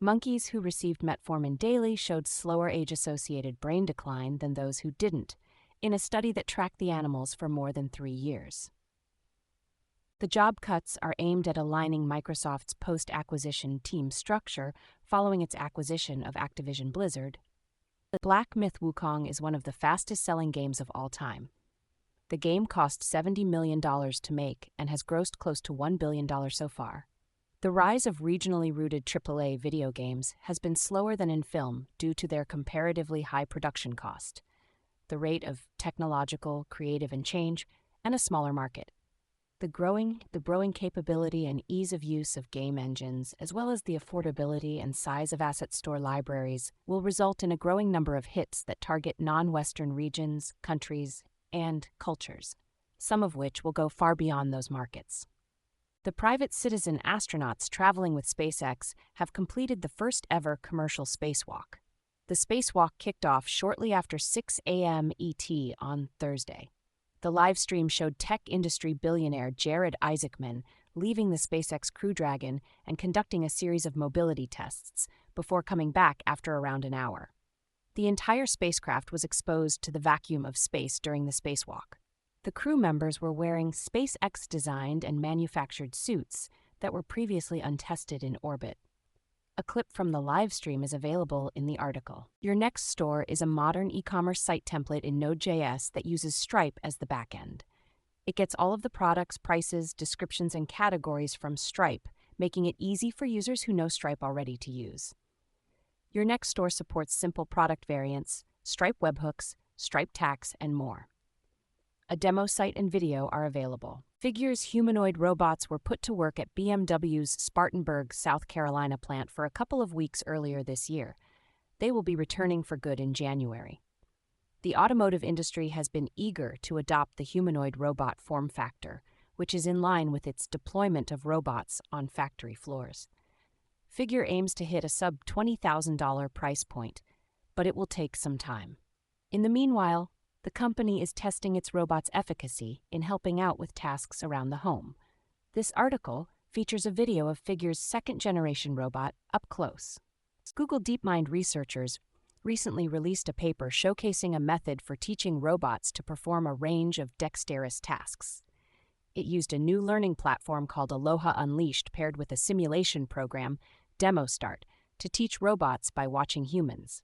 Monkeys who received metformin daily showed slower age-associated brain decline than those who didn't, in a study that tracked the animals for more than 3 years. The job cuts are aimed at aligning Microsoft's post-acquisition team structure following its acquisition of Activision Blizzard. The Black Myth Wukong is one of the fastest-selling games of all time. The game cost $70 million to make and has grossed close to $1 billion so far. The rise of regionally rooted AAA video games has been slower than in film due to their comparatively high production cost, the rate of technological, creative, and change, and a smaller market. The growing capability and ease of use of game engines, as well as the affordability and size of asset store libraries, will result in a growing number of hits that target non-Western regions, countries, and cultures, some of which will go far beyond those markets. The private citizen astronauts traveling with SpaceX have completed the first-ever commercial spacewalk. The spacewalk kicked off shortly after 6 a.m. ET on Thursday. The live stream showed tech industry billionaire Jared Isaacman leaving the SpaceX Crew Dragon and conducting a series of mobility tests before coming back after around an hour. The entire spacecraft was exposed to the vacuum of space during the spacewalk. The crew members were wearing SpaceX-designed and manufactured suits that were previously untested in orbit. A clip from the live stream is available in the article. Your next store is a modern e-commerce site template in Node.js that uses Stripe as the backend. It gets all of the products, prices, descriptions, and categories from Stripe, making it easy for users who know Stripe already to use. Your next store supports simple product variants, Stripe webhooks, Stripe tags, and more. A demo site and video are available. Figure's humanoid robots were put to work at BMW's Spartanburg, South Carolina plant for a couple of weeks earlier this year. They will be returning for good in January. The automotive industry has been eager to adopt the humanoid robot form factor, which is in line with its deployment of robots on factory floors. Figure aims to hit a sub-$20,000 price point, but it will take some time. In the meanwhile, the company is testing its robot's efficacy in helping out with tasks around the home. This article features a video of Figure's second-generation robot up close. Google DeepMind researchers recently released a paper showcasing a method for teaching robots to perform a range of dexterous tasks. It used a new learning platform called Aloha Unleashed paired with a simulation program, DemoStart, to teach robots by watching humans.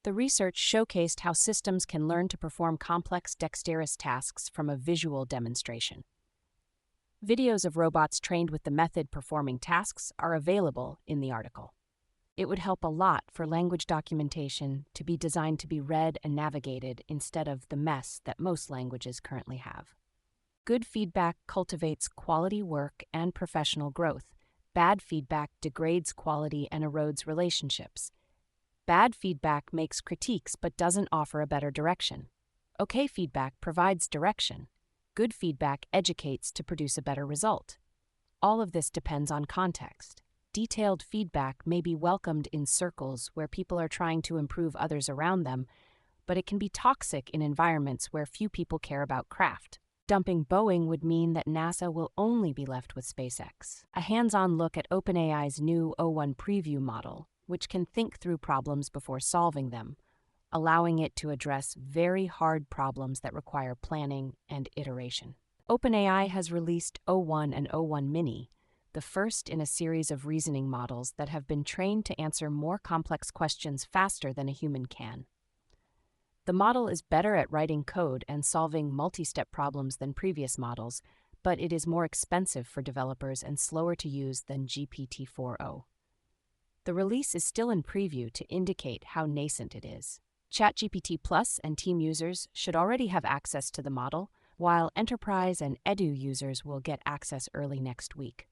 The research showcased how systems can learn to perform complex dexterous tasks from a visual demonstration. Videos of robots trained with the method performing tasks are available in the article. It would help a lot for language documentation to be designed to be read and navigated instead of the mess that most languages currently have. Good feedback cultivates quality work and professional growth. Bad feedback degrades quality and erodes relationships. Bad feedback makes critiques but doesn't offer a better direction. Okay feedback provides direction. Good feedback educates to produce a better result. All of this depends on context. Detailed feedback may be welcomed in circles where people are trying to improve others around them, but it can be toxic in environments where few people care about craft. Dumping Boeing would mean that NASA will only be left with SpaceX. A hands-on look at OpenAI's new O1 preview model, which can think through problems before solving them, allowing it to address very hard problems that require planning and iteration. OpenAI has released O1 and O1 Mini, the first in a series of reasoning models that have been trained to answer more complex questions faster than a human can. The model is better at writing code and solving multi-step problems than previous models, but it is more expensive for developers and slower to use than GPT-4o. The release is still in preview to indicate how nascent it is. ChatGPT Plus and team users should already have access to the model, while enterprise and edu users will get access early next week.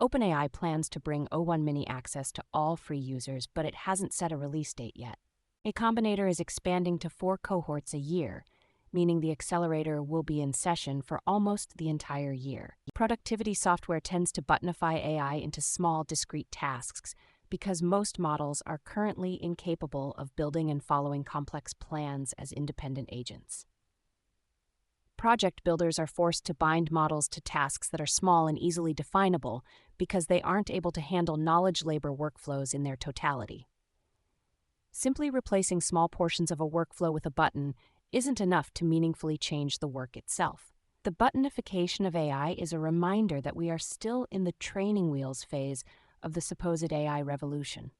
OpenAI plans to bring O1 Mini access to all free users, but it hasn't set a release date yet. A Combinator is expanding to 4 cohorts a year, meaning the accelerator will be in session for almost the entire year. Productivity software tends to buttonify AI into small, discrete tasks, because most models are currently incapable of building and following complex plans as independent agents. Project builders are forced to bind models to tasks that are small and easily definable because they aren't able to handle knowledge labor workflows in their totality. Simply replacing small portions of a workflow with a button isn't enough to meaningfully change the work itself. The buttonification of AI is a reminder that we are still in the training wheels phase of the supposed AI revolution.